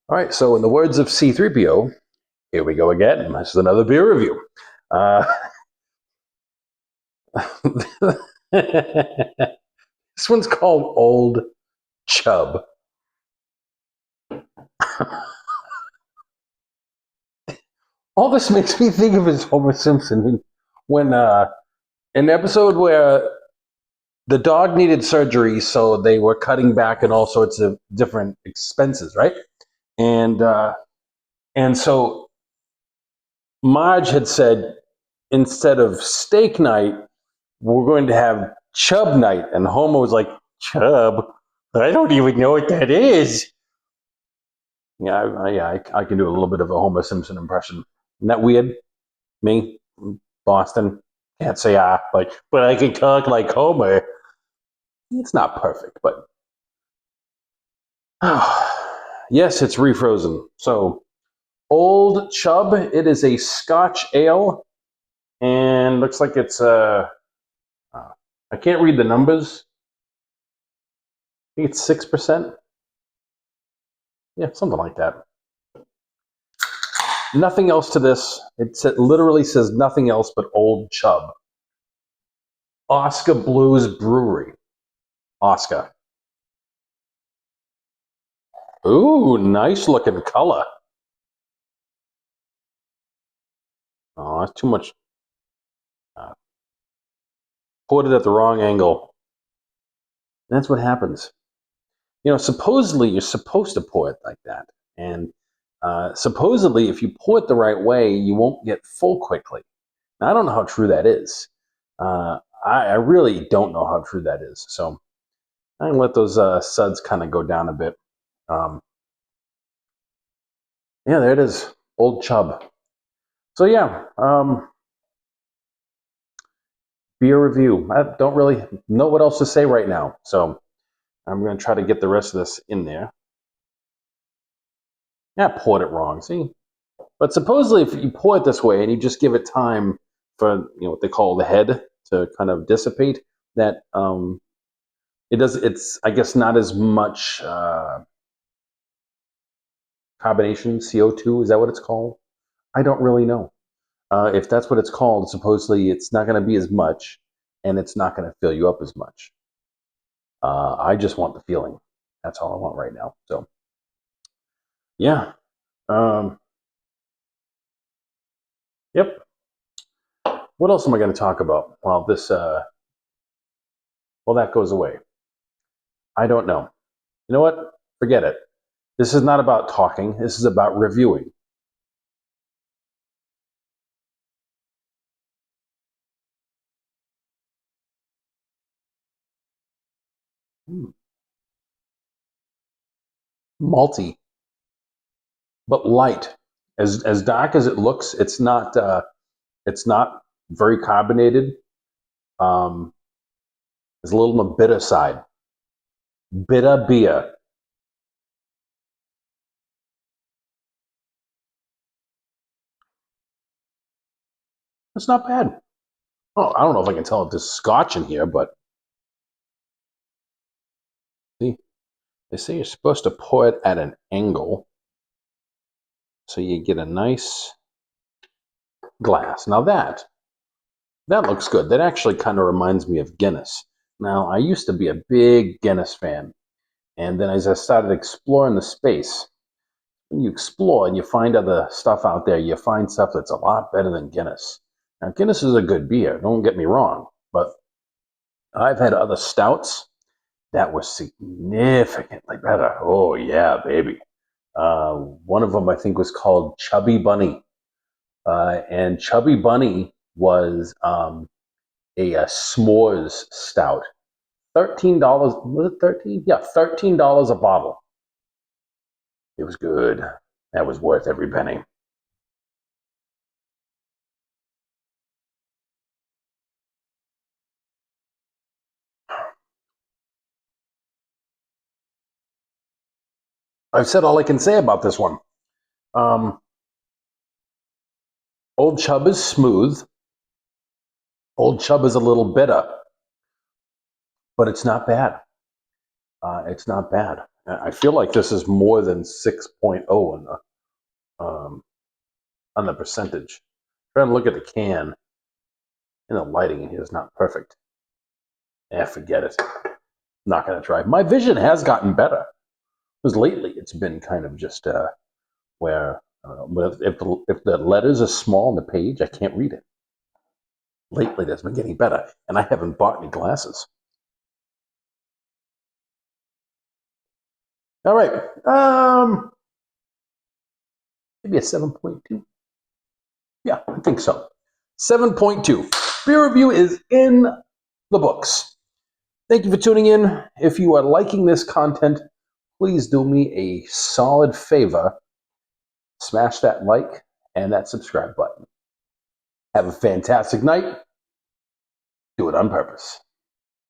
All right, so in the words of C3PO, here we go again. This is another beer review. This one's called Old Chub. All this makes me think of is Homer Simpson when an episode where the dog needed surgery, so they were cutting back on all sorts of different expenses, right? And so Marge had said, instead of steak night, we're going to have Chub night. And Homer was like, Chub? I don't even know what that is. Yeah, I can do a little bit of a Homer Simpson impression. Isn't that weird? Me, Boston, can't say but I can talk like Homer. It's not perfect, but yes, it's refrozen. So, Old Chub, it is a Scotch ale, and looks like it's I can't read the numbers. I think it's 6%. Yeah, something like that. Nothing else to this. It literally says nothing else but Old Chub. Oscar Blues Brewery. Oscar. Ooh, nice looking color. Oh, that's too much. Poured it at the wrong angle. That's what happens. You know, supposedly you're supposed to pour it like that. And supposedly, if you pour it the right way, you won't get full quickly. Now, I don't know how true that is. I really don't know how true that is. So I'm going to let those suds kind of go down a bit. Yeah, there it is. Old Chub. So yeah, beer review. I don't really know what else to say right now. So I'm going to try to get the rest of this in there. Yeah, I poured it wrong. See? But supposedly, if you pour it this way and you just give it time for what they call the head to kind of dissipate, that it does. It's, I guess, not as much carbonation, CO2. Is that what it's called? I don't really know. If that's what it's called, supposedly it's not going to be as much, and it's not going to fill you up as much. I just want the feeling. That's all I want right now. So, yeah. Yep. What else am I going to talk about? Well, that goes away. I don't know. You know what? Forget it. This is not about talking. This is about reviewing. Malty, but light. As dark as it looks, it's not. It's not very carbonated. Um, there's a little on the bitter side. Bitter beer. It's not bad. Oh, I don't know if I can tell if there's scotch in here, but see, they say you're supposed to pour it at an angle so you get a nice glass. Now that looks good. That actually kind of reminds me of Guinness. Now, I used to be a big Guinness fan, and then as I started exploring the space, when you explore and you find other stuff out there, you find stuff that's a lot better than Guinness. Now, Guinness is a good beer, don't get me wrong, but I've had other stouts that were significantly better. Oh, yeah, baby. One of them, I think, was called Chubby Bunny. And Chubby Bunny was a s'mores stout. $13, was it 13? Yeah, $13 a bottle. It was good. That was worth every penny. I've said all I can say about this one. Um, Old Chub is smooth. Old Chub is a little bitter, but it's not bad. It's not bad. I feel like this is more than 6.0 on the percentage. Trying to look at the can, and the lighting in here is not perfect. Forget it. Not going to try. My vision has gotten better, because lately it's been kind of just where if the letters are small on the page, I can't read it. Lately, that's been getting better, and I haven't bought any glasses. All right, maybe a 7.2. Yeah, I think so. 7.2. Beer review is in the books. Thank you for tuning in. If you are liking this content, please do me a solid favor. Smash that like and that subscribe button. Have a fantastic night. Do it on purpose.